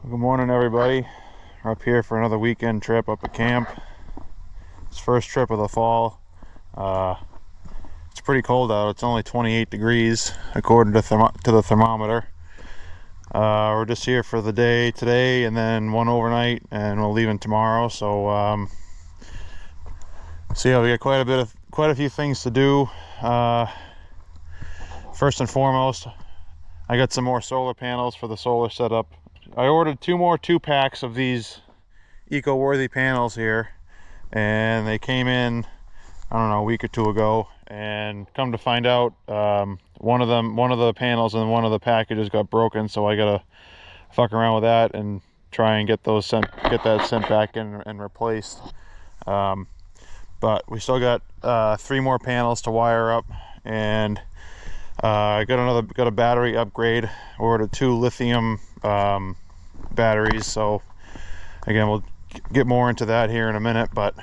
Good morning, everybody. We're up here for another weekend trip up at camp. It's first trip of the fall. It's pretty cold out. It's only 28 degrees according to the thermometer. We're just here for the day today and then one overnight, and we're leaving tomorrow. So yeah, we got quite a few things to do. First and foremost, I got some more solar panels for the solar setup. I ordered 2 more 2-packs of these eco-worthy panels here, and they came in, I don't know, a week or 2 ago, and come to find out, one of the panels in one of the packages got broken, so I gotta fuck around with that and try and get that sent back in and replaced. But we still got 3 more panels to wire up, and I got a battery upgrade. Ordered 2 lithium batteries, so again, we'll get more into that here in a minute. But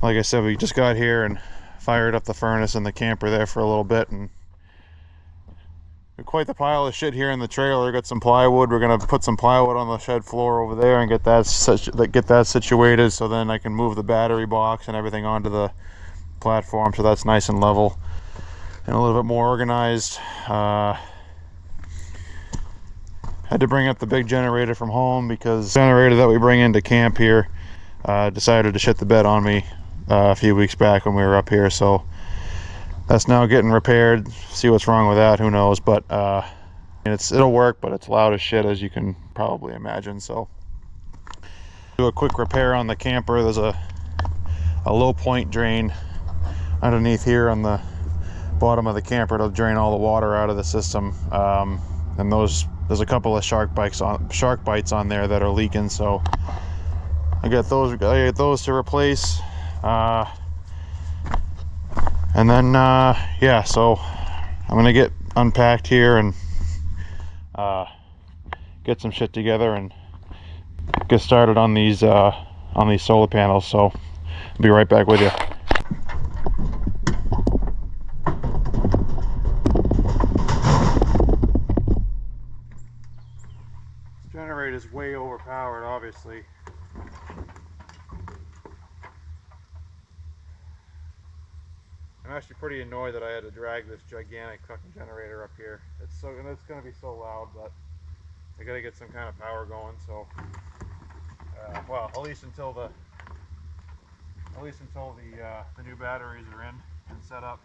like I said, we just got here and fired up the furnace in the camper there for a little bit, and quite the pile of shit here in the trailer. Got some plywood. We're gonna put some plywood on the shed floor over there and get that situated, so then I can move the battery box and everything onto the platform, so that's nice and level and a little bit more organized. Had to bring up the big generator from home because the generator that we bring into camp here decided to shit the bed on me a few weeks back when we were up here, so that's now getting repaired. See what's wrong with that, who knows, but it'll work, but it's loud as shit, as you can probably imagine. So do a quick repair on the camper. There's a low point drain underneath here on the bottom of the camper to drain all the water out of the system, and there's a couple of shark bites on there that are leaking, so I got those to replace. And then yeah, so I'm gonna get unpacked here and get some shit together and get started on these solar panels. So I'll be right back with you. Generator is way overpowered, obviously. I'm actually pretty annoyed that I had to drag this gigantic fucking generator up here. It's going to be so loud, but I got to get some kind of power going. So, well, at least until the new batteries are in and set up.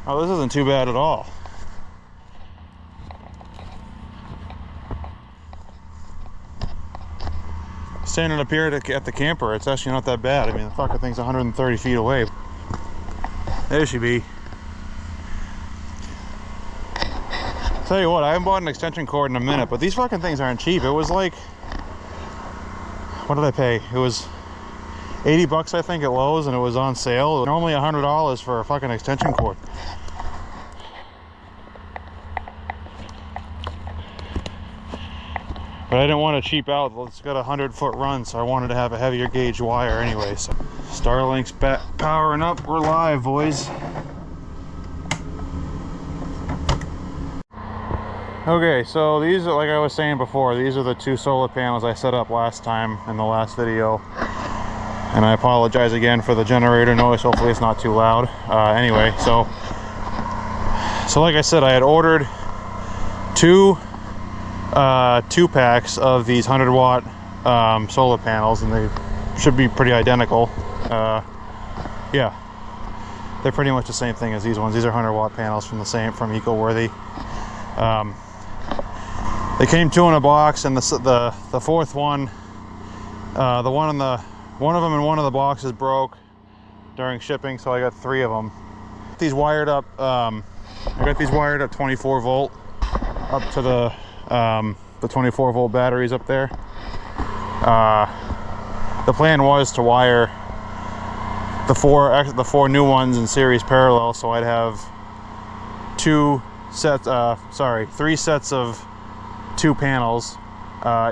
Oh, this isn't too bad at all. Standing up here at the camper, it's actually not that bad. I mean, the fucking thing's 130 feet away. There she be. Tell you what, I haven't bought an extension cord in a minute, but these fucking things aren't cheap. It was like, what did I pay? It was 80 bucks, I think, at Lowe's, and it was on sale. Normally $100 for a fucking extension cord. But I didn't want to cheap out. It's got a 100-foot run, so I wanted to have a heavier gauge wire anyway. So Starlink's powering up. We're live, boys. Okay, so these are, like I was saying before, these are the 2 solar panels I set up last time in the last video. And I apologize again for the generator noise. Hopefully it's not too loud. Anyway, so like I said, I had ordered 2 2-packs of these 100-watt solar panels, and they should be pretty identical. Yeah, they're pretty much the same thing as these ones. These are 100-watt panels from eco-worthy. They came 2 in a box, and the fourth one, one of them in one of the boxes broke during shipping, so I got 3 of them. These wired up. I got these wired up 24 volt up to the 24 volt batteries up there. The plan was to wire the four new ones in series parallel, so I'd have 3 sets of 2 panels,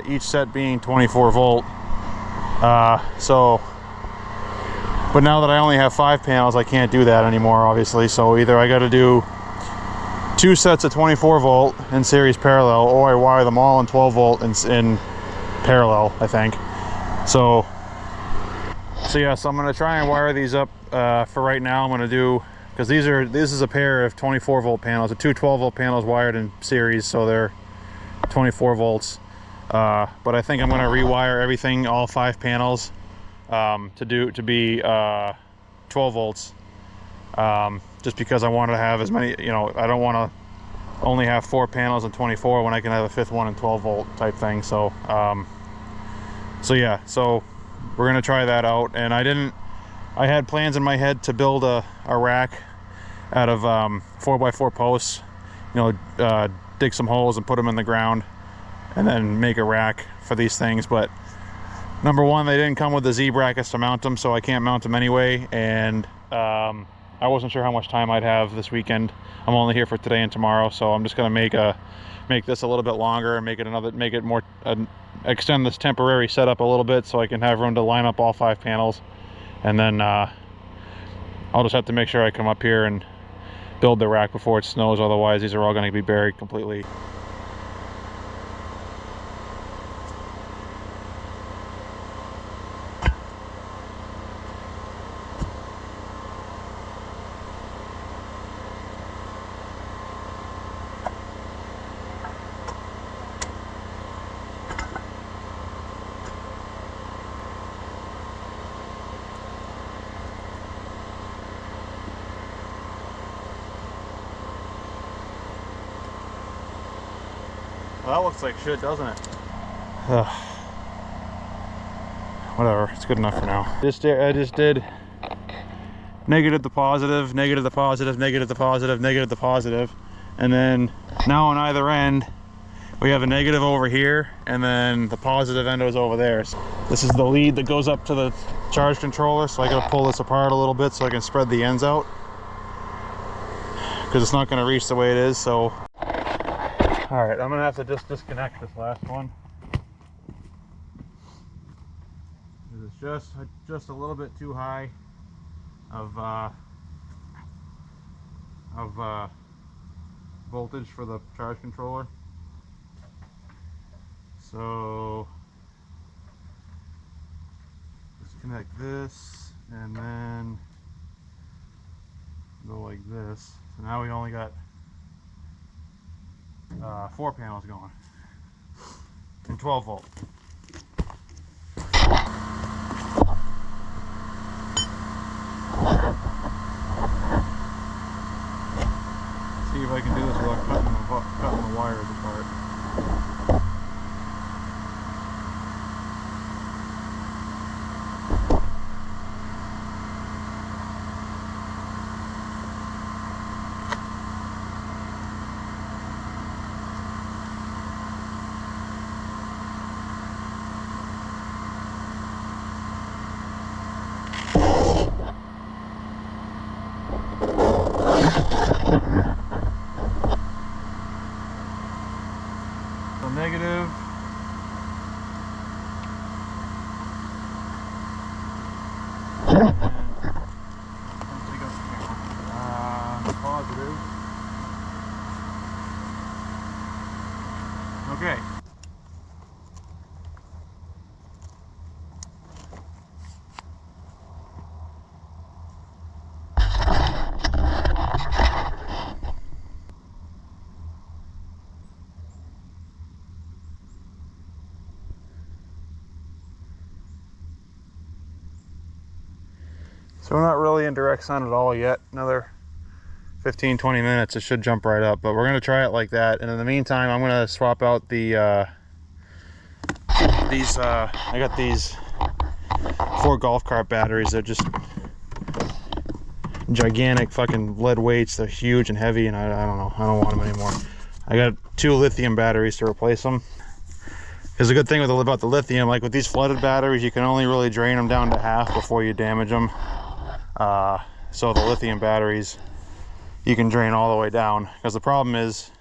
each set being 24 volt. But now that I only have 5 panels, I can't do that anymore, obviously. So either I got to do 2 sets of 24 volt in series parallel, or I wire them all in 12 volt in parallel, I think. So yeah, so I'm going to try and wire these up for right now. I'm going to do, because this is a pair of 24 volt panels, the 2 12 volt panels wired in series, so they're 24 volts. But I think I'm going to rewire everything, all 5 panels, to be 12 volts, just because I wanted to have as many, you know, I don't want to only have 4 panels and 24 when I can have a 5th one and 12 volt type thing. So yeah, so we're gonna try that out. And I had plans in my head to build a rack out of 4x4 posts, you know, dig some holes and put them in the ground and then make a rack for these things. But number one, they didn't come with the Z brackets to mount them, so I can't mount them anyway. And I wasn't sure how much time I'd have this weekend. I'm only here for today and tomorrow, so I'm just gonna make this a little bit longer and make it more, extend this temporary setup a little bit so I can have room to line up all 5 panels. And then I'll just have to make sure I come up here and build the rack before it snows, otherwise these are all going to be buried completely. Well, that looks like shit, doesn't it? Whatever, it's good enough for now. I just did negative to positive, negative to positive, negative to positive, negative to positive, and then now on either end we have a negative over here, and then the positive end is over there. So this is the lead that goes up to the charge controller, so I gotta pull this apart a little bit so I can spread the ends out, because it's not going to reach the way it is. So all right, I'm gonna have to just disconnect this last one. It's just a little bit too high of voltage for the charge controller. So disconnect this and then go like this. So now we only got 4 panels going and 12 volt. See if I can do this without cutting the wires apart. So negative, and positive. Okay. So we're not really in direct sun at all yet. Another 15-20 minutes, it should jump right up. But we're gonna try it like that, and in the meantime I'm gonna swap out the I got these 4 golf cart batteries. They're just gigantic fucking lead weights. They're huge and heavy, and I don't know, I don't want them anymore. I got 2 lithium batteries to replace them. Because the good thing about the lithium, like with these flooded batteries, you can only really drain them down to half before you damage them. So the lithium batteries, you can drain all the way down. Because the problem is,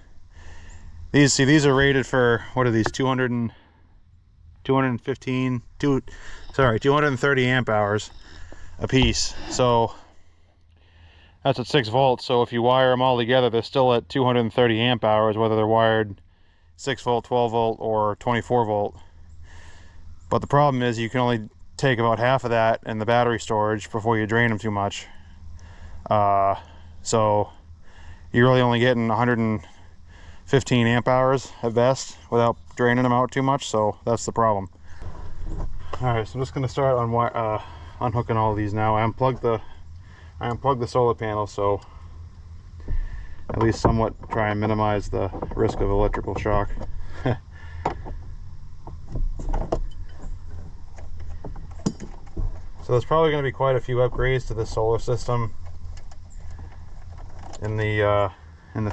these are rated for, what are these, 230 amp hours a piece. So that's at 6 volts. So if you wire them all together, they're still at 230 amp hours, whether they're wired 6 volt, 12 volt, or 24 volt. But the problem is you can only take about half of that in the battery storage before you drain them too much. So you're really only getting 115 amp hours at best without draining them out too much. So that's the problem. All right, so I'm just going to start on unhooking all of these now. I unplugged the solar panel, so at least somewhat try and minimize the risk of electrical shock. So there's probably going to be quite a few upgrades to this solar system in the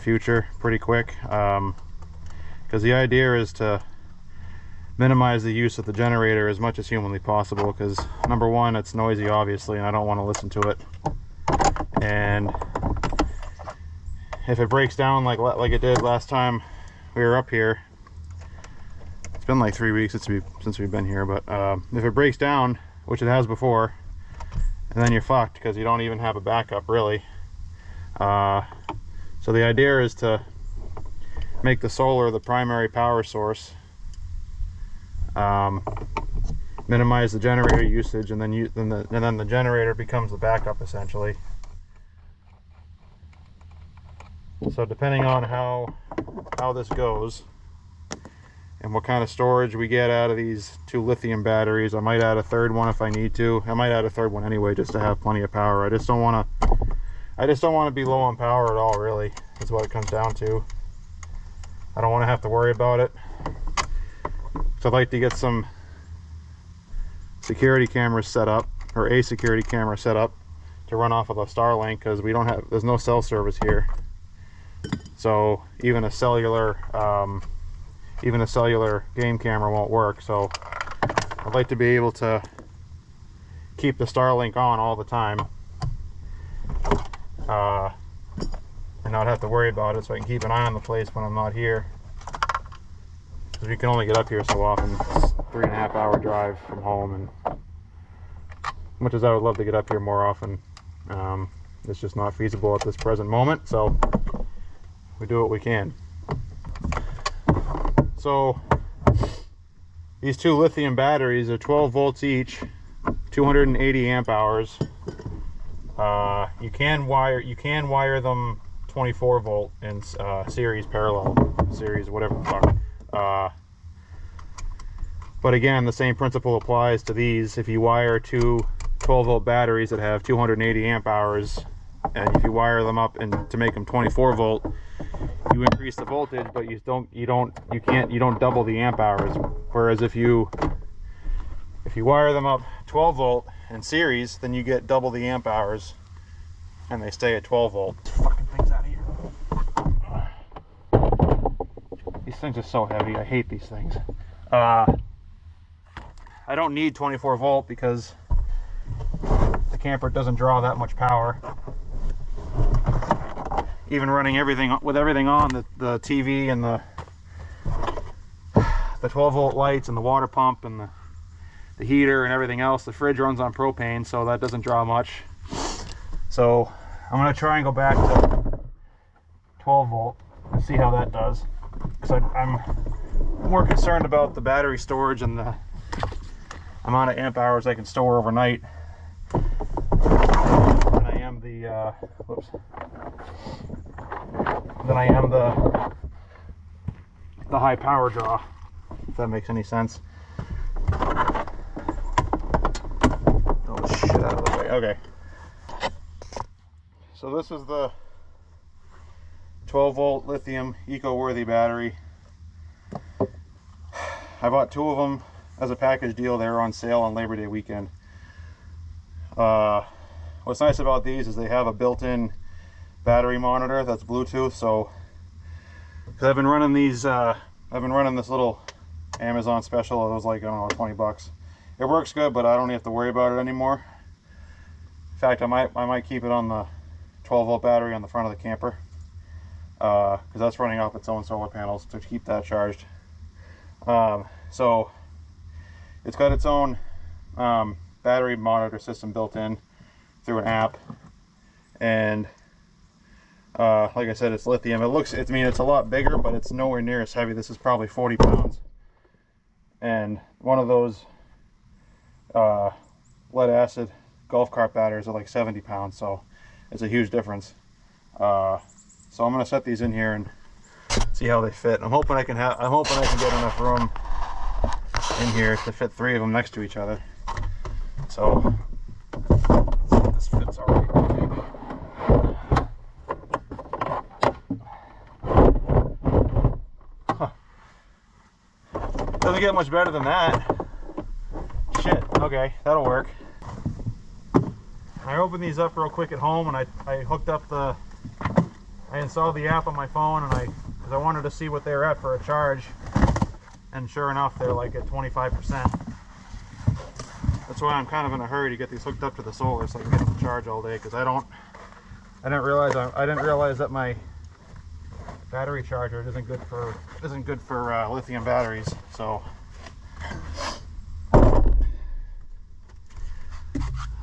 future, pretty quick, because the idea is to minimize the use of the generator as much as humanly possible, because number one, it's noisy obviously, and I don't want to listen to it. And if it breaks down like it did last time we were up here, it's been like 3 weeks since we've been here, but if it breaks down, which it has before, and then you're fucked because you don't even have a backup really. So the idea is to make the solar the primary power source, minimize the generator usage, and then the generator becomes the backup essentially. So depending on how this goes and what kind of storage we get out of these 2 lithium batteries, I might add a 3rd one if I need to. I might add a 3rd one anyway just to have plenty of power. I just don't want to be low on power at all, really. That's what it comes down to. I don't want to have to worry about it. So I'd like to get some security cameras set up, or a security camera set up to run off of a Starlink, because there's no cell service here. So even a cellular game camera won't work. So I'd like to be able to keep the Starlink on all the time, and not have to worry about it, so I can keep an eye on the place when I'm not here. Because we can only get up here so often. It's a 3.5 hour drive from home, and much as I would love to get up here more often, it's just not feasible at this present moment. So we do what we can. So these 2 lithium batteries are 12 volts each, 280 amp hours. You can wire them 24 volt in series, parallel series, whatever the fuck. But again, the same principle applies to these. If you wire 2 12 volt batteries that have 280 amp hours, and if you wire them up to make them 24 volt, you increase the voltage, but you don't double the amp hours. Whereas if you wire them up 12 volt in series, then you get double the amp hours, and they stay at 12 volt. Fucking things out of here. These things are so heavy. I hate these things. I don't need 24 volt because the camper doesn't draw that much power. Even running everything on, the TV and the 12 volt lights and the water pump and the heater and everything else, the fridge runs on propane, so that doesn't draw much. So I'm going to try and go back to 12 volt and see how that does, because I'm more concerned about the battery storage and the amount of amp hours I can store overnight than I am the high power draw, if that makes any sense. Oh shit, out of the way. Okay. So this is the 12 volt lithium eco-worthy battery. I bought 2 of them as a package deal. They were on sale on Labor Day weekend. What's nice about these is they have a built-in battery monitor that's Bluetooth. So, because I've been running these, I've been running this little Amazon special. It was like, I don't know, 20 bucks. It works good, but I don't have to worry about it anymore. In fact, I might keep it on the 12 volt battery on the front of the camper, because that's running off its own solar panels to keep that charged. So it's got its own battery monitor system built in through an app, and like I said, it's lithium. I mean, it's a lot bigger, but it's nowhere near as heavy. This is probably 40 pounds, and one of those lead acid golf cart batteries are like 70 pounds, so it's a huge difference. So I'm going to set these in here and see how they fit. I'm hoping I can get enough room in here to fit 3 of them next to each other. So let's see if this fits all right. Huh. Doesn't get much better than that. Shit. Okay, that'll work. I opened these up real quick at home, and I hooked up I installed the app on my phone, and because I wanted to see what they were at for a charge, and sure enough, they're like at 25%. That's why I'm kind of in a hurry to get these hooked up to the solar so I can get them to charge all day, because I didn't realize that my battery charger isn't good for lithium batteries. So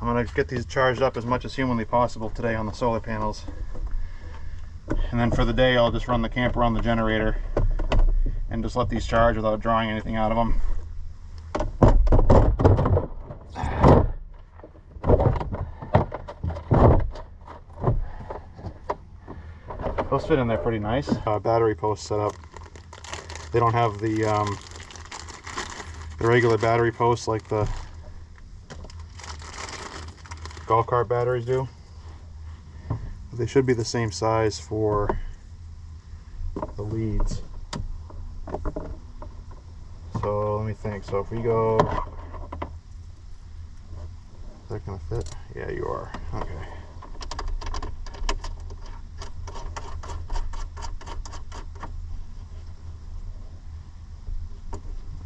I'm gonna get these charged up as much as humanly possible today on the solar panels, and then for the day I'll just run the camper on the generator and just let these charge without drawing anything out of them. Those fit in there pretty nice. Battery post setup. They don't have the regular battery posts like the golf cart batteries do. They should be the same size for the leads. So let me think. So if we go, is that gonna fit? Yeah, you are. Okay.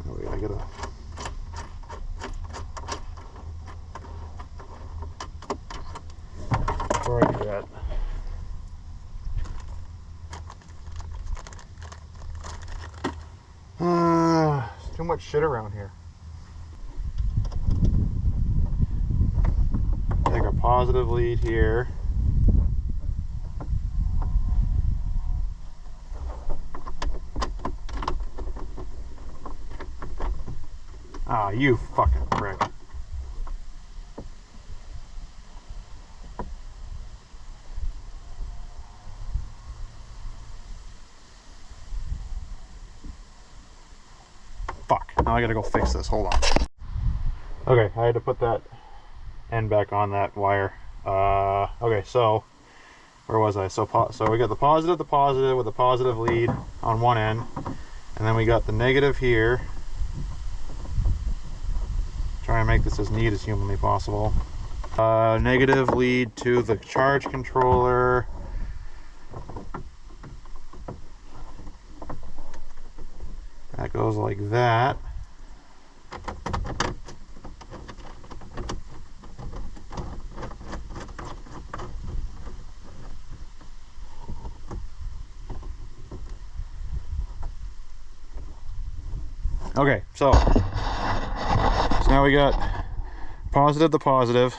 Oh wait, I gotta. Before I do that, there's too much shit around here. Take a positive lead here. Ah, you fucking prick. Fuck. Now I gotta go fix this. Hold on. Okay, I had to put that end back on that wire. Okay, so where was I? So we got the positive with the positive lead on one end, and then we got the negative here. Try and make this as neat as humanly possible. Negative lead to the charge controller. That goes like that. Okay, so now we got positive to positive,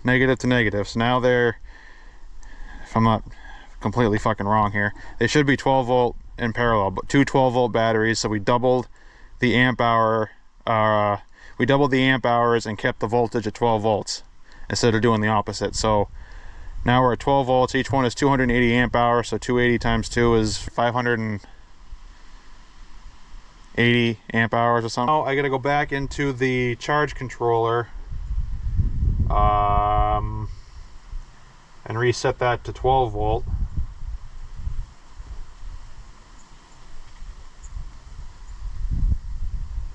negative to negative. So now they're, if I'm not completely fucking wrong here, they should be 12 volt in parallel, but 2 12 volt batteries. So we doubled the amp hour, we doubled the amp hours and kept the voltage at 12 volts instead of doing the opposite. So now we're at 12 volts. Each one is 280 amp hours, so 280 times 2 is 580 amp hours or something. Now I gotta go back into the charge controller and reset that to 12 volt.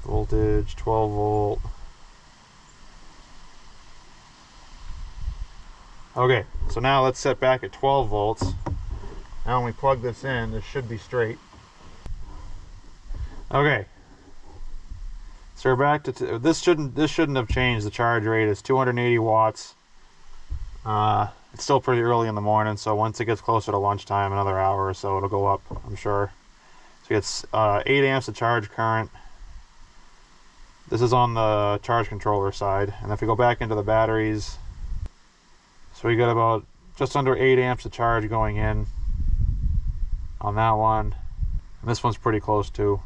Voltage 12 volt. Okay, so now let's set back at 12 volts. Now when we plug this in, this should be straight. Okay, so we're back to this shouldn't have changed. The charge rate is 280 watts. It's still pretty early in the morning, so once it gets closer to lunchtime, another hour or so, it'll go up, I'm sure. So it's 8 amps of charge current. This is on the charge controller side, and if we go back into the batteries, so we got about just under 8 amps of charge going in on that one, and this one's pretty close too.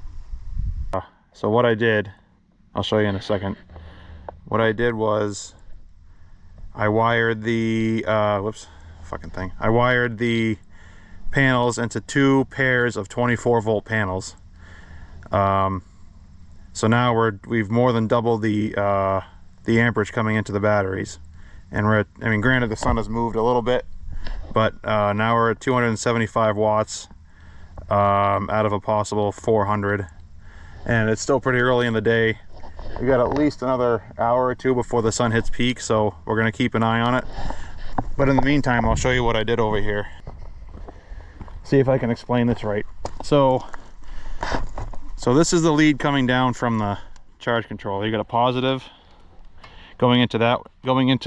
So what I did, I'll show you in a second. What I did was I wired the I wired the panels into 2 pairs of 24 volt panels. So now we've more than doubled the amperage coming into the batteries, and we're at, I mean, granted the sun has moved a little bit, but now we're at 275 watts out of a possible 400, and it's still pretty early in the day. We got at least another hour or two before the sun hits peak, so we're gonna keep an eye on it. But in the meantime, I'll show you what I did over here. See if I can explain this right. So this is the lead coming down from the charge controller. You got a positive going into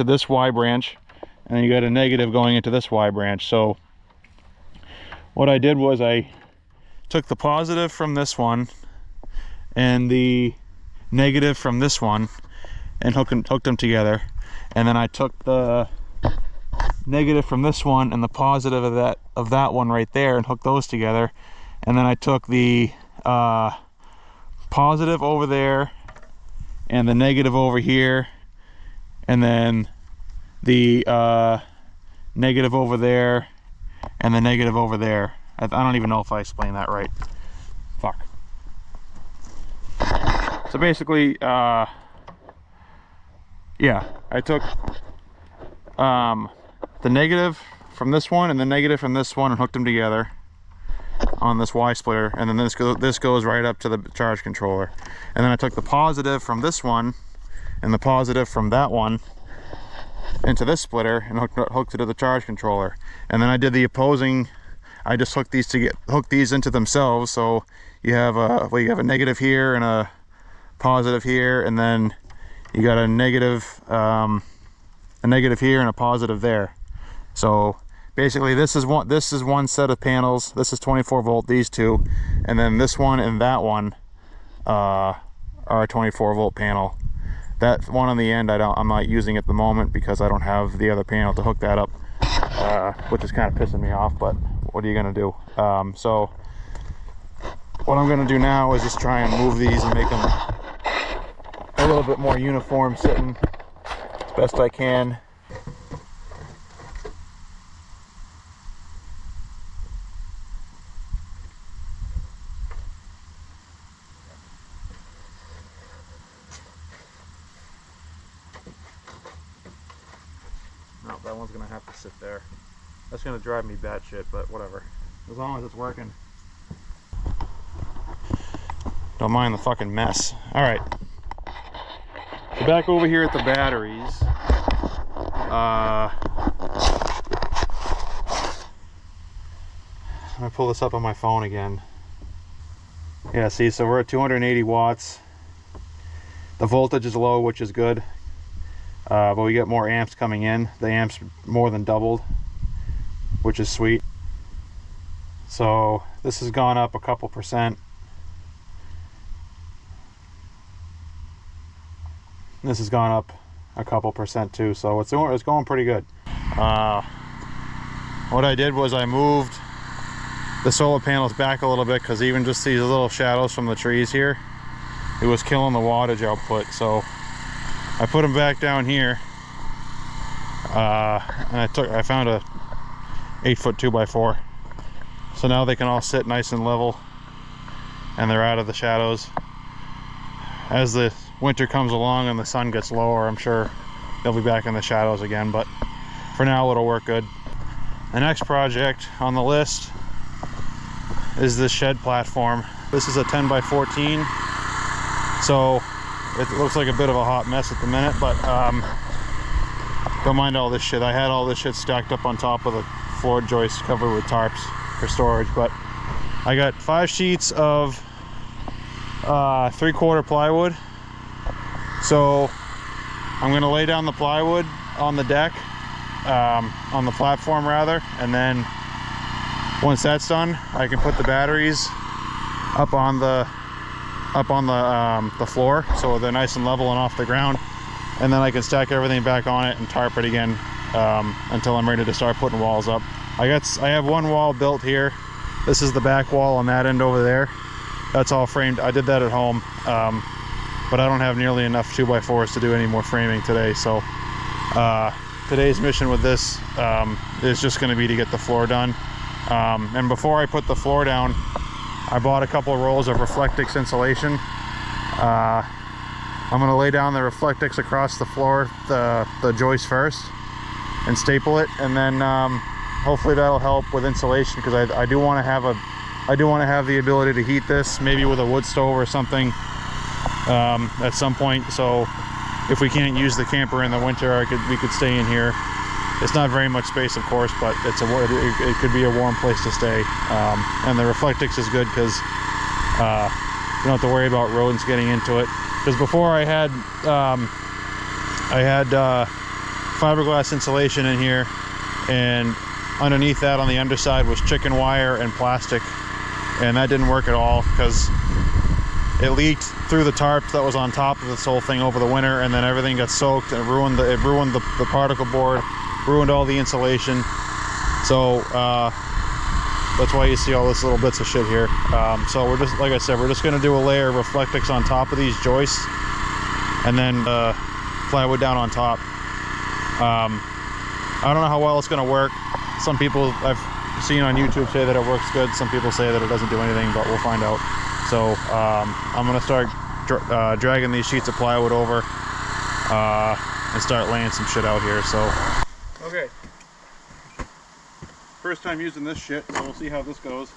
this Y branch, and then you got a negative going into this Y branch. So what I did was I took the positive from this one and the negative from this one and hooked them together, and then I took the negative from this one and the positive of that one right there and hooked those together, and then I took the positive over there and the negative over here, and then the negative over there and the negative over there. I don't even know if I explained that right. Fuck. So basically, yeah, I took the negative from this one and the negative from this one and hooked them together on this Y splitter, and then this goes right up to the charge controller. And then I took the positive from this one and the positive from that one into this splitter and hooked it to the charge controller. And then I did the opposing. I just hooked these into themselves, so you have a negative here and a positive here, and then you got a negative here and a positive there. So basically this is one set of panels. This is 24 volt, these two, and then this one and that one are a 24 volt panel. That one on the end I'm not using at the moment because I don't have the other panel to hook that up, which is kind of pissing me off, but what are you gonna do? So what I'm gonna do now is just try and move these and make them a little bit more uniform sitting as best I can. No, that one's gonna have to sit there. That's gonna drive me batshit, but whatever. As long as it's working. Don't mind the fucking mess. All right. So back over here at the batteries. I'm gonna pull this up on my phone again. Yeah, see, so we're at 280 watts. The voltage is low, which is good. But we get more amps coming in. The amps more than doubled, which is sweet. So this has gone up a couple percent. This has gone up a couple percent too, so it's going pretty good. What I did was I moved the solar panels back a little bit, because even just these little shadows from the trees here, it was killing the wattage output. So I put them back down here, and I found a 8-foot 2x4, so now they can all sit nice and level, and they're out of the shadows. As the winter comes along and the sun gets lower, I'm sure they'll be back in the shadows again, but for now it'll work good. The next project on the list is this shed platform. This is a 10x14, So it looks like a bit of a hot mess at the minute, but don't mind all this shit. I had all this shit stacked up on top of the floor joist covered with tarps for storage, but I got 5 sheets of 3/4 plywood. So I'm gonna lay down the plywood on the deck, on the platform rather, and then once that's done, I can put the batteries up on the floor, so they're nice and level and off the ground, and then I can stack everything back on it and tarp it again until I'm ready to start putting walls up. I have one wall built here. This is the back wall on that end over there. That's all framed. I did that at home, but I don't have nearly enough 2x4s to do any more framing today. So today's mission with this is just going to be to get the floor done. And before I put the floor down, I bought a couple of rolls of Reflectix insulation. I'm going to lay down the Reflectix across the floor, the joist first, and staple it, and then hopefully that'll help with insulation, because I do want to have the ability to heat this, maybe with a wood stove or something at some point. So if we can't use the camper in the winter, we could stay in here. It's not very much space, of course, but it could be a warm place to stay. And the Reflectix is good because you don't have to worry about rodents getting into it. Because before I had fiberglass insulation in here, and underneath that on the underside was chicken wire and plastic, and that didn't work at all because it leaked through the tarp that was on top of this whole thing over the winter, and then everything got soaked and ruined the particle board, ruined all the insulation. So that's why you see all this little bits of shit here. So we're just, like I said, we're just going to do a layer of Reflectix on top of these joists, and then plywood down on top. I don't know how well it's going to work. Some people I've seen on YouTube say that it works good. Some people say that it doesn't do anything, but we'll find out. So I'm going to start dragging these sheets of plywood over and start laying some shit out here. So okay, first time using this shit, so we'll see how this goes.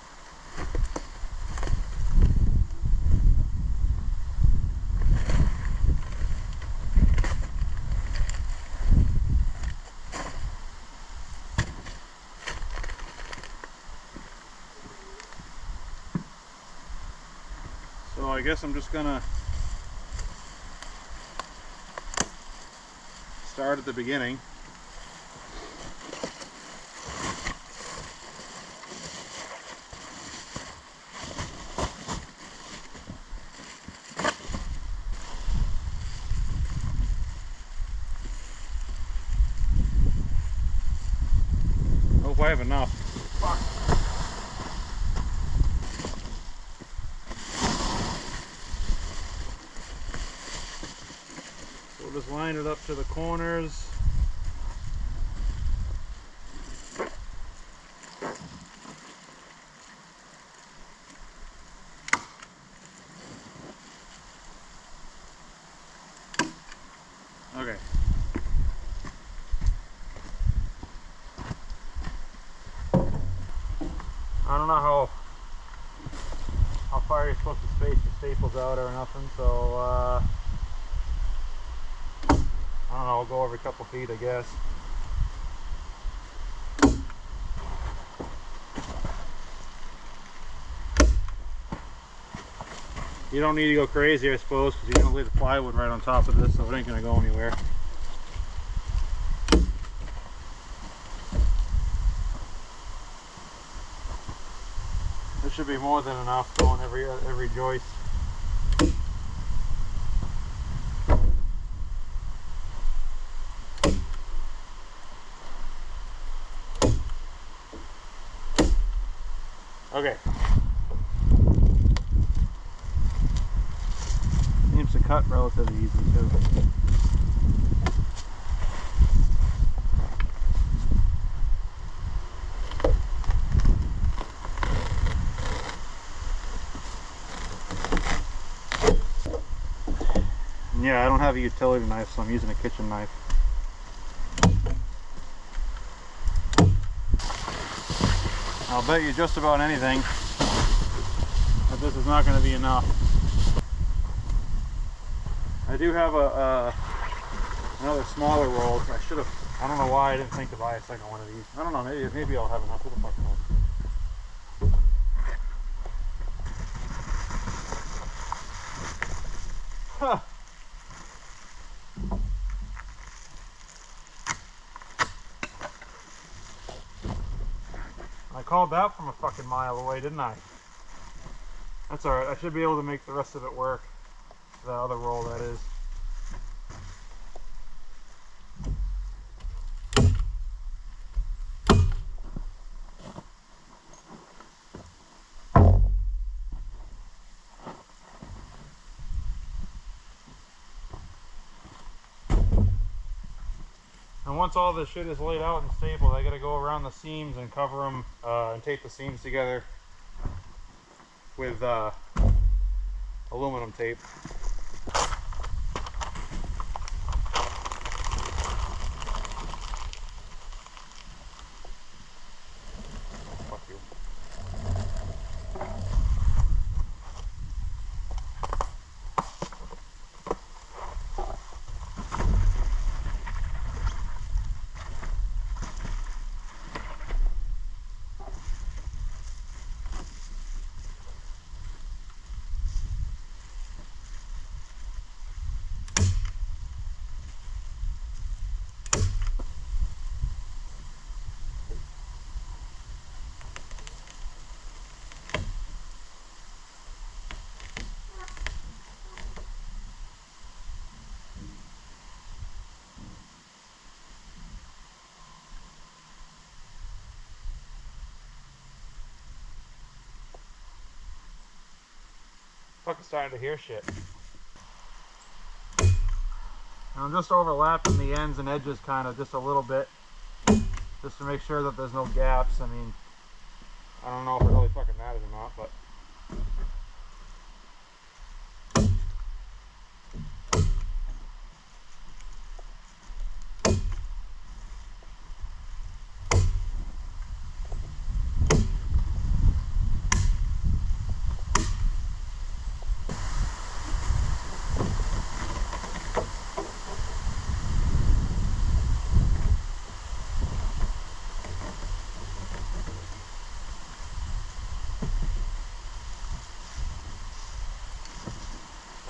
So I guess I'm just gonna start at the beginning. Hope I have enough. Fuck. Just line it up to the corners. Okay. I don't know how far you're supposed to space the staples out or nothing, so I don't know, I'll go every couple feet, I guess. You don't need to go crazy, I suppose, because you're going to lay the plywood right on top of this, so it ain't going to go anywhere. This should be more than enough going every joist. Okay. Seems to cut relatively easy too. Yeah, I don't have a utility knife, so I'm using a kitchen knife. I'll bet you just about anything that this is not going to be enough. I do have another smaller roll. I should have. I don't know why I didn't think to buy a second one of these. I don't know. Maybe I'll have enough. Who the fuck knows? Huh. I called that from a fucking mile away, didn't I? That's alright. I should be able to make the rest of it work. The other roll, that is. And once all this shit is laid out and stapled, I gotta go around the seams and cover them and tape the seams together with aluminum tape. Fuck you. Fucking starting to hear shit. And I'm just overlapping the ends and edges kind of just a little bit, just to make sure that there's no gaps. I mean, I don't know if it really fucking matters or not, but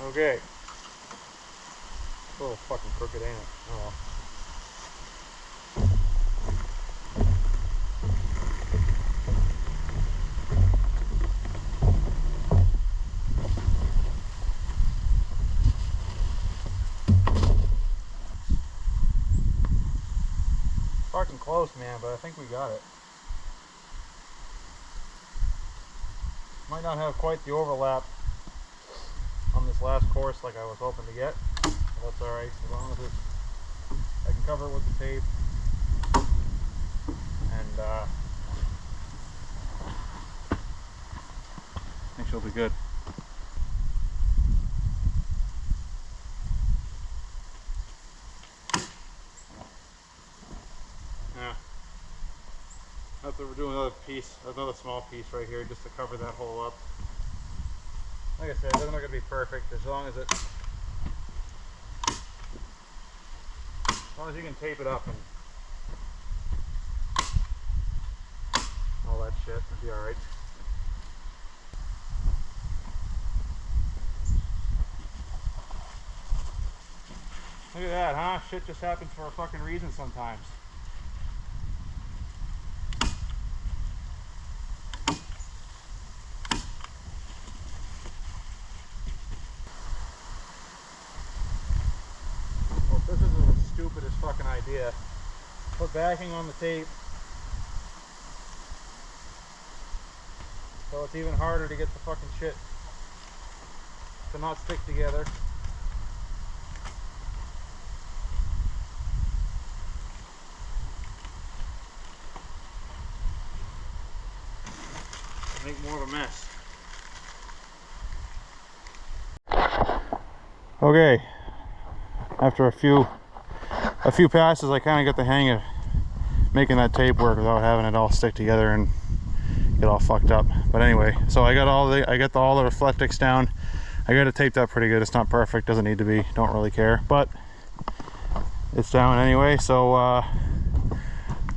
okay. It's a little fucking crooked, ain't it? Oh well. Fucking close, man, but I think we got it. Might not have quite the overlap on this last course like I was hoping to get, but that's alright, as long as I can cover it with the tape, and I think she'll be good. Yeah, after we're doing another small piece right here just to cover that hole up. Like I said, it's not going to be perfect as long as you can tape it up and all that shit, it'll be alright. Look at that, huh? Shit just happens for a fucking reason sometimes. This is the stupidest fucking idea. Put backing on the tape so it's even harder to get the fucking shit to not stick together. Make more of a mess. Okay. After a few passes, I kind of got the hang of making that tape work without having it all stick together and get all fucked up. But anyway, so I got all the Reflectix down. I got it taped up pretty good. It's not perfect, doesn't need to be, don't really care, but it's down anyway. So I'm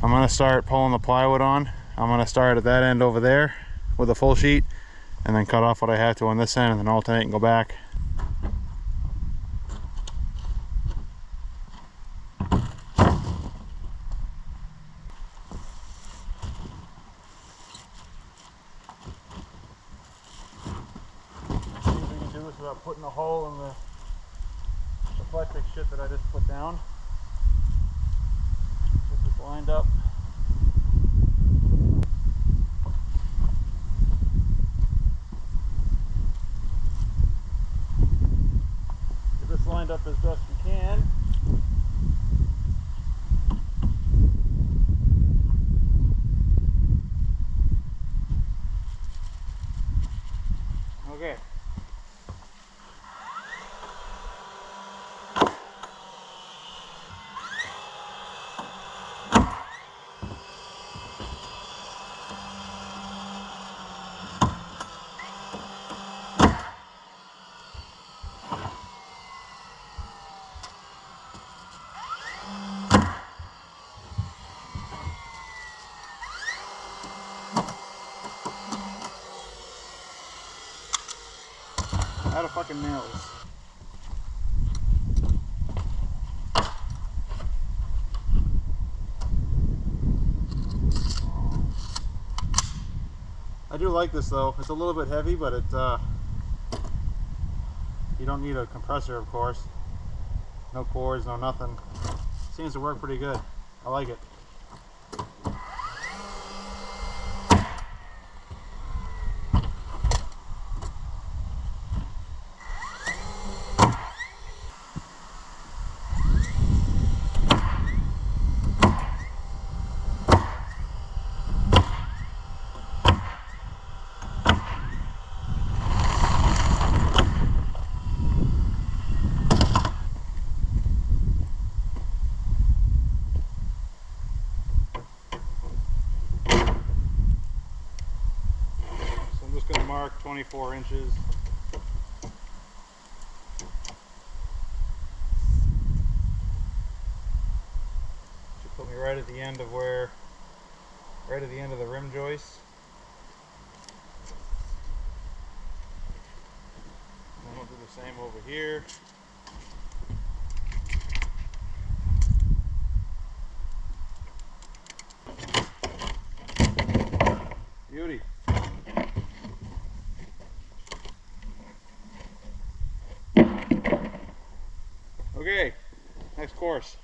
gonna start pulling the plywood on. I'm gonna start at that end over there with a full sheet, and then cut off what I have to on this end, and then alternate and go back. Without putting a hole in the electric shit that I just put down. Get this lined up. Get this lined up as best we can. Okay. Out of fucking nails. I do like this though. It's a little bit heavy, but it you don't need a compressor, of course. No cords, no nothing. Seems to work pretty good. I like it. Mark 24 inches. Should put me right at the end of the rim joist. And then we'll do the same over here. Beauty. Okay, next course.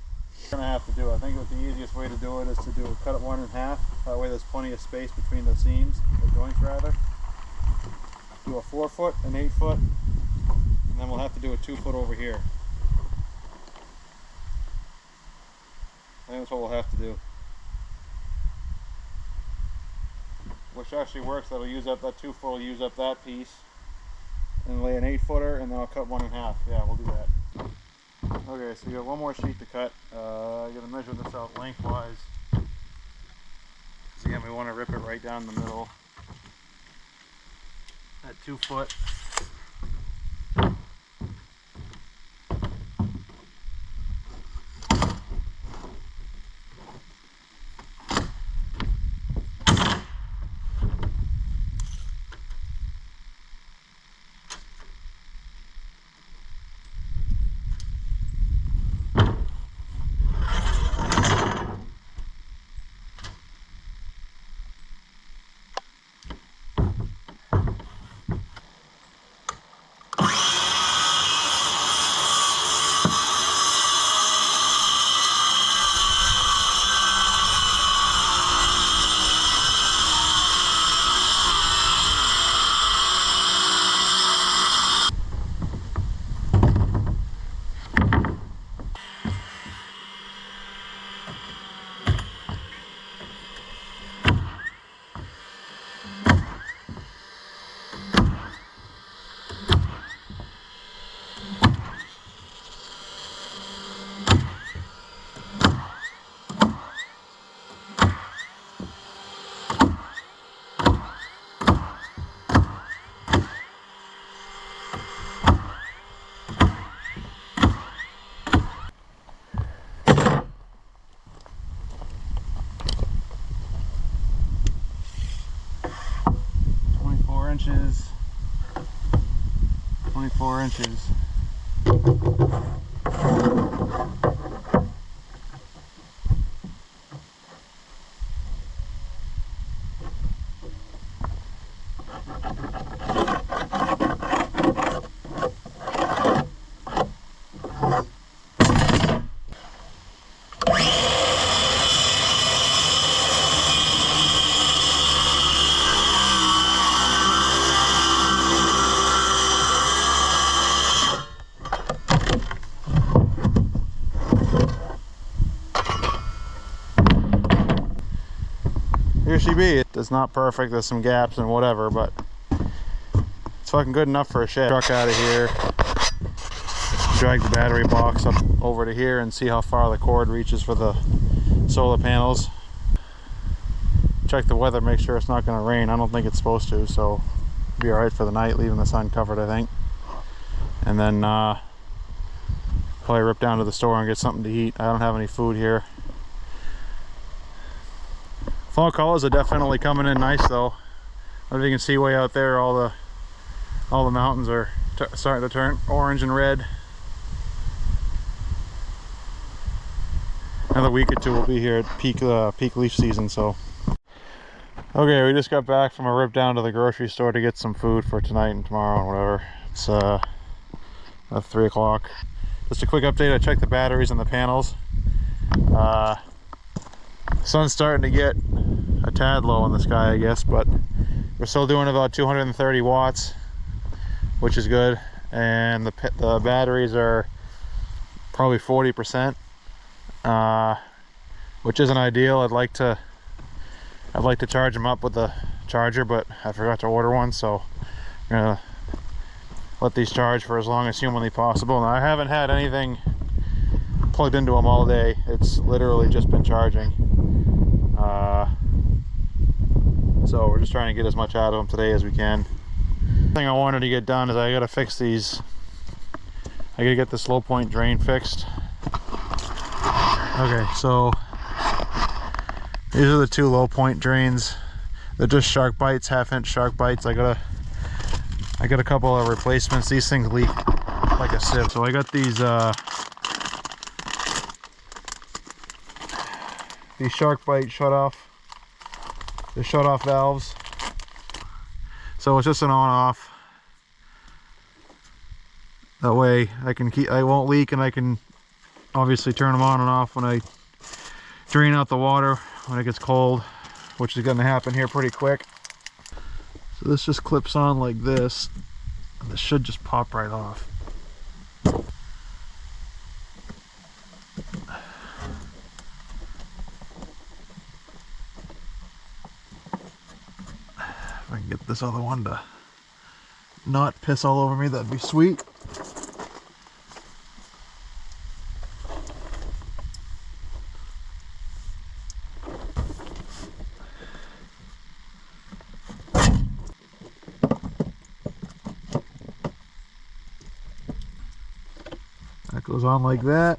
We're gonna have to do. I think the easiest way to do it is to cut it 1 1/2. That way there's plenty of space between the seams, the joints rather. Do a 4 foot, an 8 foot, and then we'll have to do a 2 foot over here. I think that's what we'll have to do. Which actually works. That'll use up that 2 foot. Will use up that piece, and lay an 8 footer, and then I'll cut 1 1/2. Yeah, we'll do that. Okay, so you got one more sheet to cut. I gotta measure this out lengthwise. So again, we want to rip it right down the middle. At 2 foot. 24 inches. Here she be. It's not perfect, there's some gaps and whatever, but it's fucking good enough for a shed. Truck out of here, drag the battery box up over to here and see how far the cord reaches for the solar panels. Check the weather, make sure it's not going to rain. I don't think it's supposed to, so be alright for the night, leaving the sun covered, I think. And then probably rip down to the store and get something to eat. I don't have any food here. Fall colors are definitely coming in nice though. I don't know if you can see way out there, all the mountains are starting to turn orange and red. Another week or two we'll be here at peak leaf season. So okay, we just got back from a rip down to the grocery store to get some food for tonight and tomorrow and whatever. It's about 3 o'clock. Just a quick update, I checked the batteries and the panels. Sun's starting to get a tad low in the sky, I guess, but we're still doing about 230 watts, which is good. And the batteries are probably 40%, which isn't ideal. I'd like to charge them up with the charger, but I forgot to order one, so I'm gonna let these charge for as long as humanly possible. Now, I haven't had anything plugged into them all day. It's literally just been charging. So we're just trying to get as much out of them today as we can. The thing I wanted to get done is I gotta fix these. I gotta get this low point drain fixed. Okay, so these are the two low point drains. They're just shark bites, 1/2-inch shark bites. I got a couple of replacements. These things leak like a sieve. So I got these shark bite shut off. The shut off valves. So it's just an on off. That way I won't leak, and I can obviously turn them on and off when I drain out the water when it gets cold, which is going to happen here pretty quick. So this just clips on like this, and this should just pop right off. If I can get this other one to not piss all over me, that'd be sweet. That goes on like that.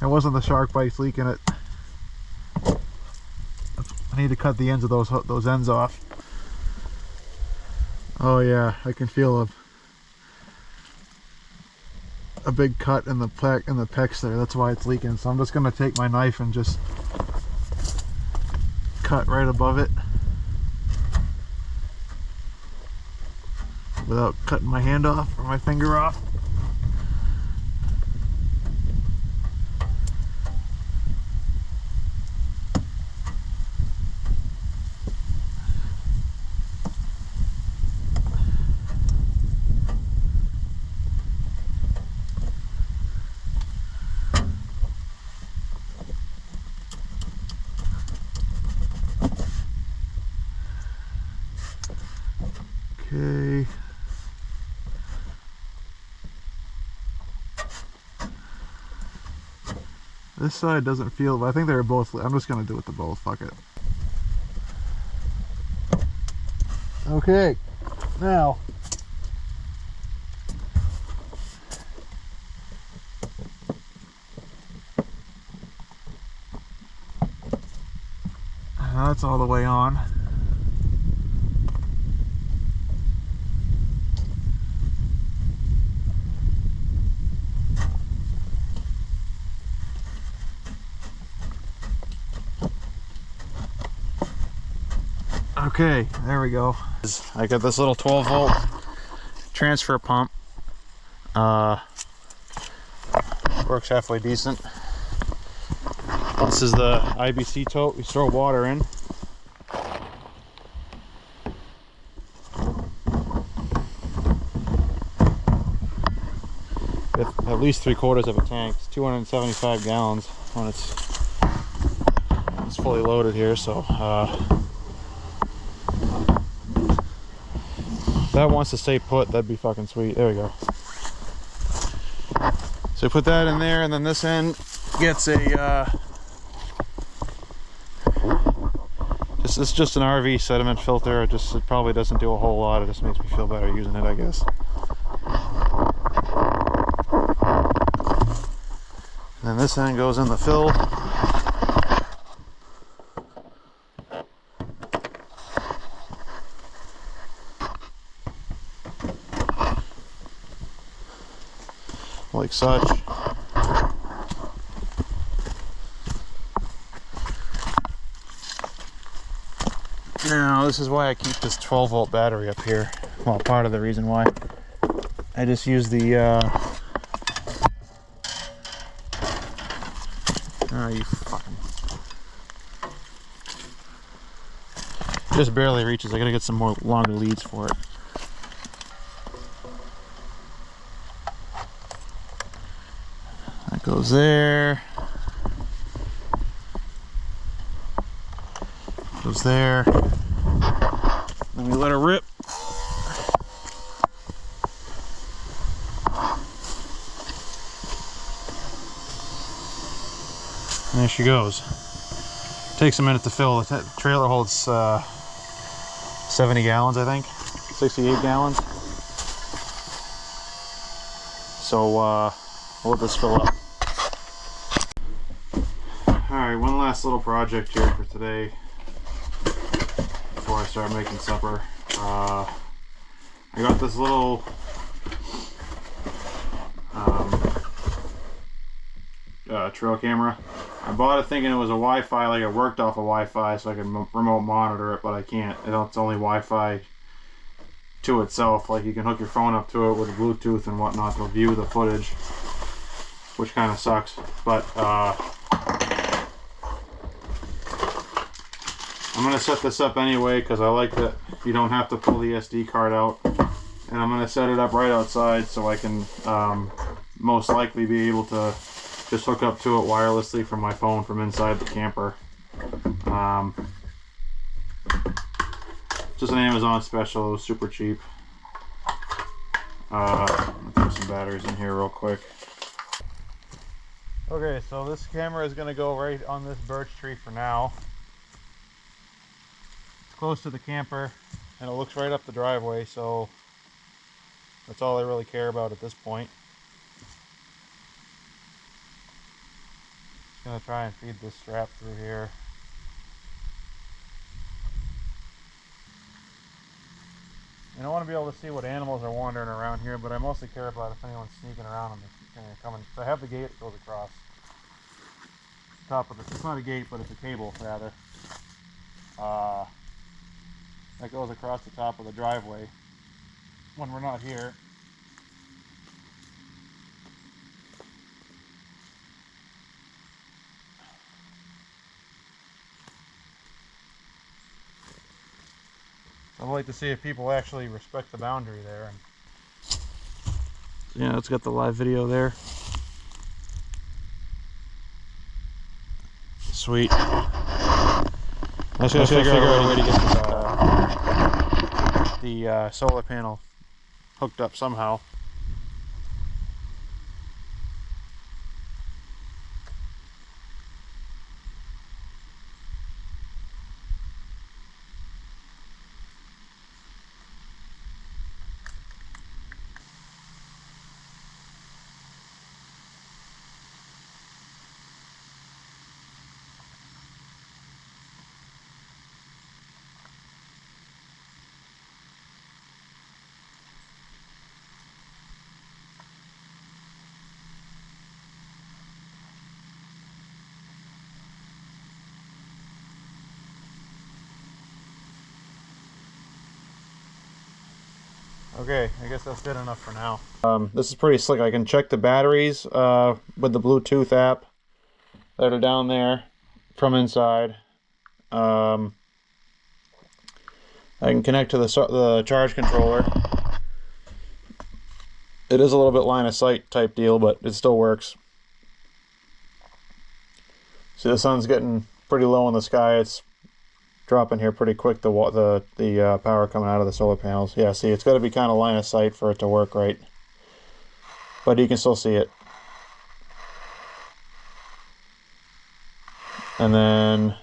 It wasn't the shark bites leaking it. I need to cut the ends of those ends off. Oh yeah, I can feel a big cut in the pecs there. That's why it's leaking. So I'm just gonna take my knife and just cut right above it without cutting my hand off or my finger off. Okay. This side doesn't feel, but I think they're both, I'm just gonna do it to both, fuck it. Okay, now Now that's all the way on. Okay, there we go. I got this little 12 volt transfer pump. Works halfway decent. This is the IBC tote we store water in. With at least 3/4 of a tank. It's 275 gallons when it's fully loaded here, so if that wants to stay put, that'd be fucking sweet. There we go. So put that in there, and then this end gets a this is just an RV sediment filter. It probably doesn't do a whole lot. It just makes me feel better using it, I guess. And then this end goes in the fill. Like such. Now this is why I keep this 12 volt battery up here. Well, part of the reason why. I just use the oh, you fucking, just barely reaches. I gotta get some more longer leads for it. That goes there. Goes there. Then we let her rip. And there she goes. Takes a minute to fill. The trailer holds 70 gallons, I think. 68 gallons. So we'll let this fill up. Alright, one last little project here for today before I start making supper. I got this little trail camera. I bought it thinking it was a Wi-Fi, like it worked off of Wi-Fi so I could remote monitor it, but I can't. It's only Wi-Fi to itself. Like you can hook your phone up to it with Bluetooth and whatnot to view the footage, which kind of sucks. But I'm gonna set this up anyway because I like that you don't have to pull the SD card out, and I'm gonna set it up right outside so I can most likely be able to just hook up to it wirelessly from my phone from inside the camper. Just an Amazon special. It was super cheap. I'll throw some batteries in here real quick. Okay, so this camera is going to go right on this birch tree for now. It's close to the camper and it looks right up the driveway, so that's all I really care about at this point. Just going to try and feed this strap through here. And I want to be able to see what animals are wandering around here, but I mostly care about if anyone's sneaking around and coming. So I have the gate that goes across the top of the, it's not a gate, but it's a cable rather. That goes across the top of the driveway when we're not here. I'd like to see if people actually respect the boundary there. And yeah, it's got the live video there. Sweet. I was gonna figure out a way to get the solar panel hooked up somehow. Okay, I guess that's good enough for now. This is pretty slick. I can check the batteries with the Bluetooth app that are down there from inside. I can connect to the charge controller. It is a little bit line of sight type deal, but it still works. See, the sun's getting pretty low in the sky. It's dropping here pretty quick, the power coming out of the solar panels. Yeah, see, it's got to be kind of line of sight for it to work right, but you can still see it. And then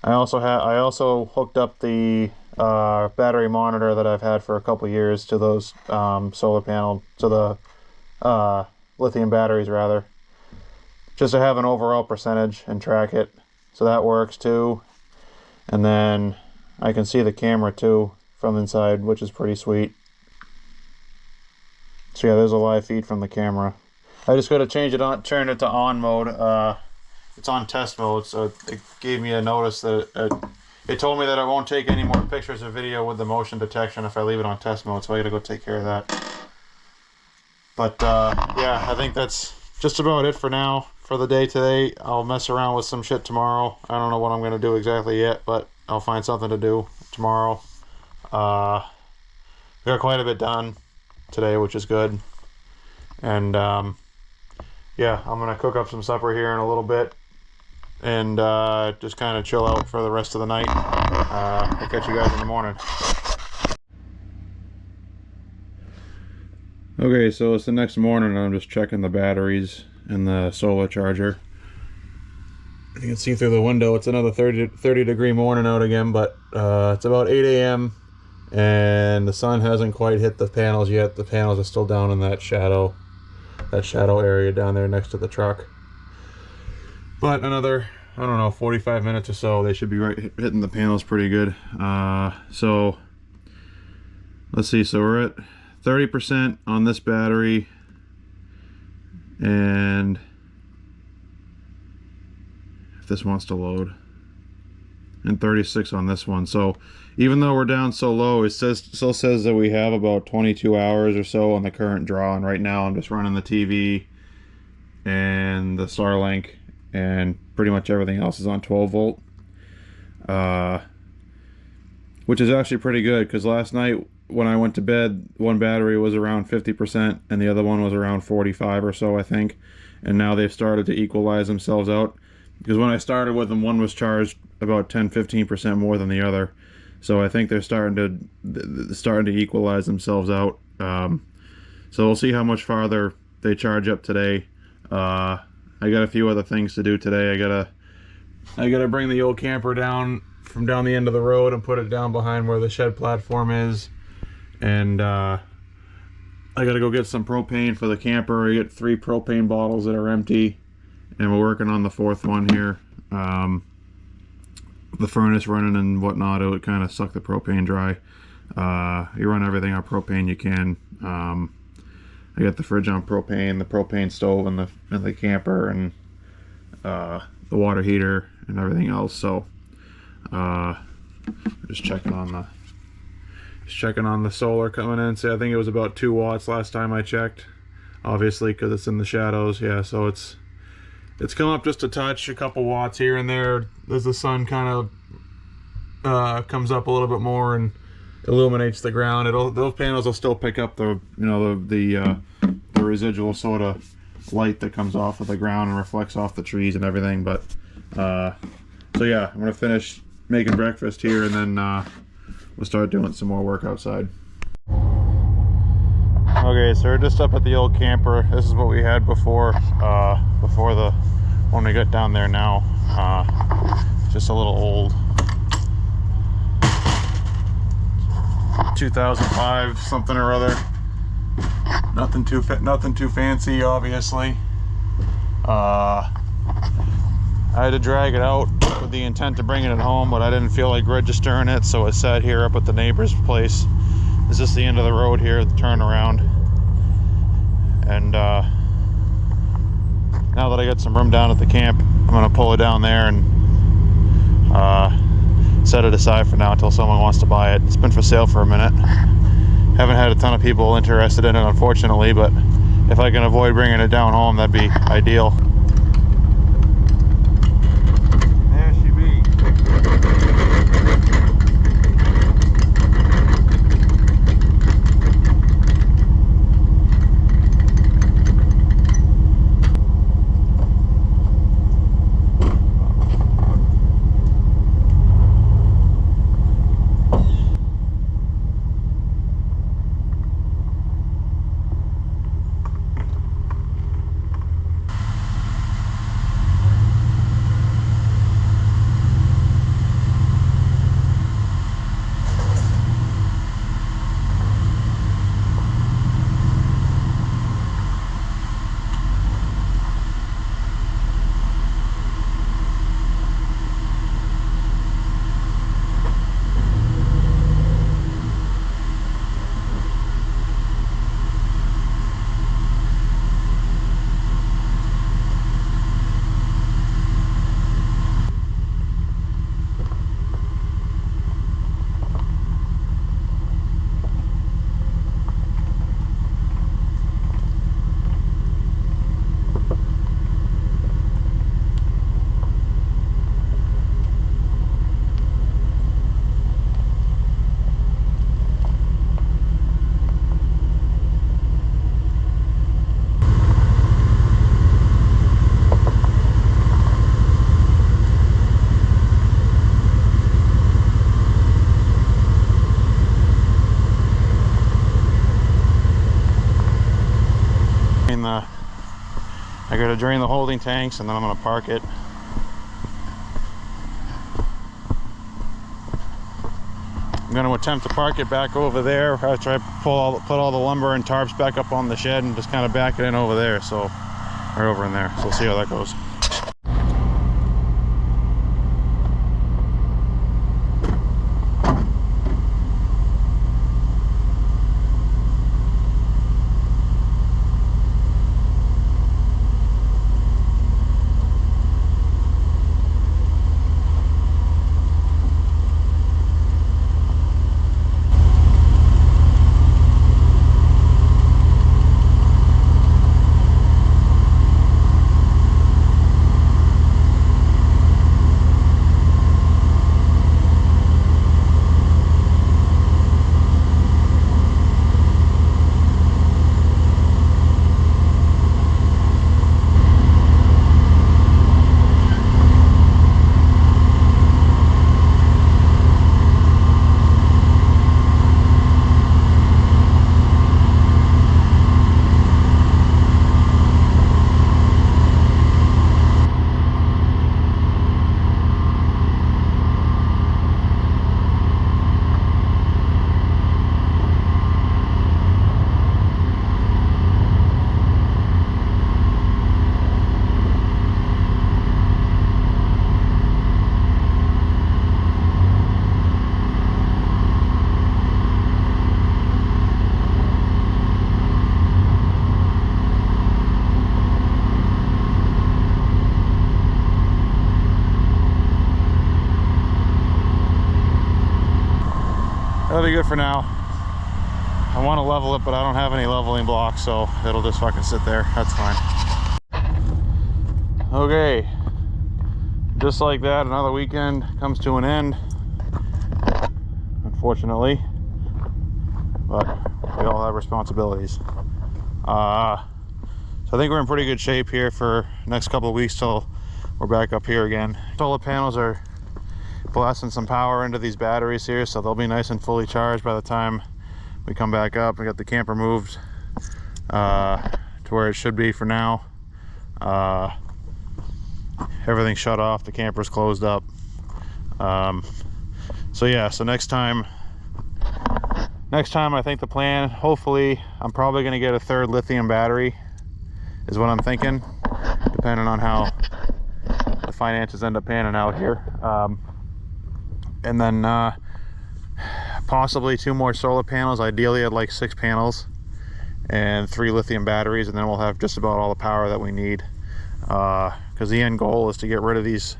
I also hooked up the battery monitor that I've had for a couple years to those solar panel, to the lithium batteries rather, just to have an overall percentage and track it. So that works too. And then I can see the camera too from inside, which is pretty sweet. So yeah, there's a live feed from the camera. I just got to change it on, turn it to on mode. It's on test mode, so it gave me a notice that it told me that it won't take any more pictures or video with the motion detection if I leave it on test mode, so I gotta go take care of that. But yeah, I think that's just about it for now, for the day today. I'll mess around with some shit tomorrow. I don't know what I'm gonna do exactly yet, but I'll find something to do tomorrow. We got quite a bit done today, which is good. And yeah, I'm gonna cook up some supper here in a little bit and just kind of chill out for the rest of the night. I'll catch you guys in the morning. Okay, so it's the next morning and I'm just checking the batteries and the solar charger. You can see through the window it's another 30 degree morning out again, but it's about 8 a.m. and the sun hasn't quite hit the panels yet. The panels are still down in that shadow area down there next to the truck. But another, I don't know, 45 minutes or so, they should be right hitting the panels pretty good. So let's see, so we're at 30% on this battery and if this wants to load, and 36 on this one. So even though we're down so low, it still says that we have about 22 hours or so on the current draw, and right now I'm just running the TV and the Starlink, and pretty much everything else is on 12 volt, which is actually pretty good, because last night when I went to bed, one battery was around 50% and the other one was around 45 or so, I think, and now they've started to equalize themselves out, because when I started with them, one was charged about 10-15% more than the other. So I think they're starting to equalize themselves out. So we'll see how much farther they charge up today. I got a few other things to do today. I gotta bring the old camper down from down the end of the road and put it down behind where the shed platform is. And I gotta go get some propane for the camper. I get 3 propane bottles that are empty, and we're working on the 4th one here. The furnace running and whatnot, it would kind of suck the propane dry. You run everything on propane you can. I got the fridge on propane, the propane stove in the camper, and the water heater and everything else. So just checking on the solar coming in. So I think it was about 2 watts last time I checked, obviously because it's in the shadows. Yeah, so it's come up just a touch, a couple watts here and there as the sun kind of comes up a little bit more and illuminates the ground. Those panels will still pick up the residual sort of light that comes off of the ground and reflects off the trees and everything. But so yeah, I'm gonna finish making breakfast here, and then we'll start doing some more work outside. Okay, so we're just up at the old camper. This is what we had before the one we got down there now. Just a little old 2005 something or other. Nothing too fancy, obviously. I had to drag it out with the intent of bringing it home, but I didn't feel like registering it, so it sat here up at the neighbor's place. This is the end of the road here, the turnaround. And now that I got some room down at the camp, I'm gonna pull it down there and set it aside for now until someone wants to buy it. It's been for sale for a minute. Haven't had a ton of people interested in it, unfortunately, but if I can avoid bringing it down home, that'd be ideal. There she be. I gotta drain the holding tanks and then I'm gonna park it. I'm gonna attempt to park it back over there after I put all the lumber and tarps back up on the shed and just kind of back it in over there, so right over in there. So we'll see how that goes. That'll be good for now. I want to level it, but I don't have any leveling blocks, so it'll just fucking sit there. That's fine. Okay, just like that, another weekend comes to an end, unfortunately, but we all have responsibilities. So I think we're in pretty good shape here for the next couple of weeks till we're back up here again. Solar panels are blasting some power into these batteries here, so they'll be nice and fully charged by the time we come back up. We got the camper moved to where it should be for now. Everything's shut off, the camper's closed up. So yeah, so next time I think the plan, hopefully I'm probably going to get a third lithium battery is what I'm thinking, depending on how the finances end up panning out here. And then possibly 2 more solar panels. Ideally I'd like 6 panels and 3 lithium batteries, and then we'll have just about all the power that we need, because the end goal is to get rid of these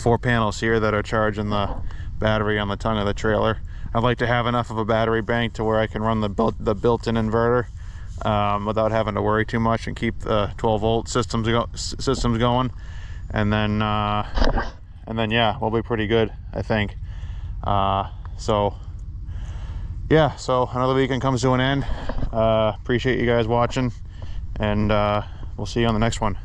4 panels here that are charging the battery on the tongue of the trailer. I'd like to have enough of a battery bank to where I can run the built-in inverter without having to worry too much, and keep the 12-volt systems going. And then yeah, we'll be pretty good, I think. So yeah, so another weekend comes to an end. Appreciate you guys watching, and we'll see you on the next one.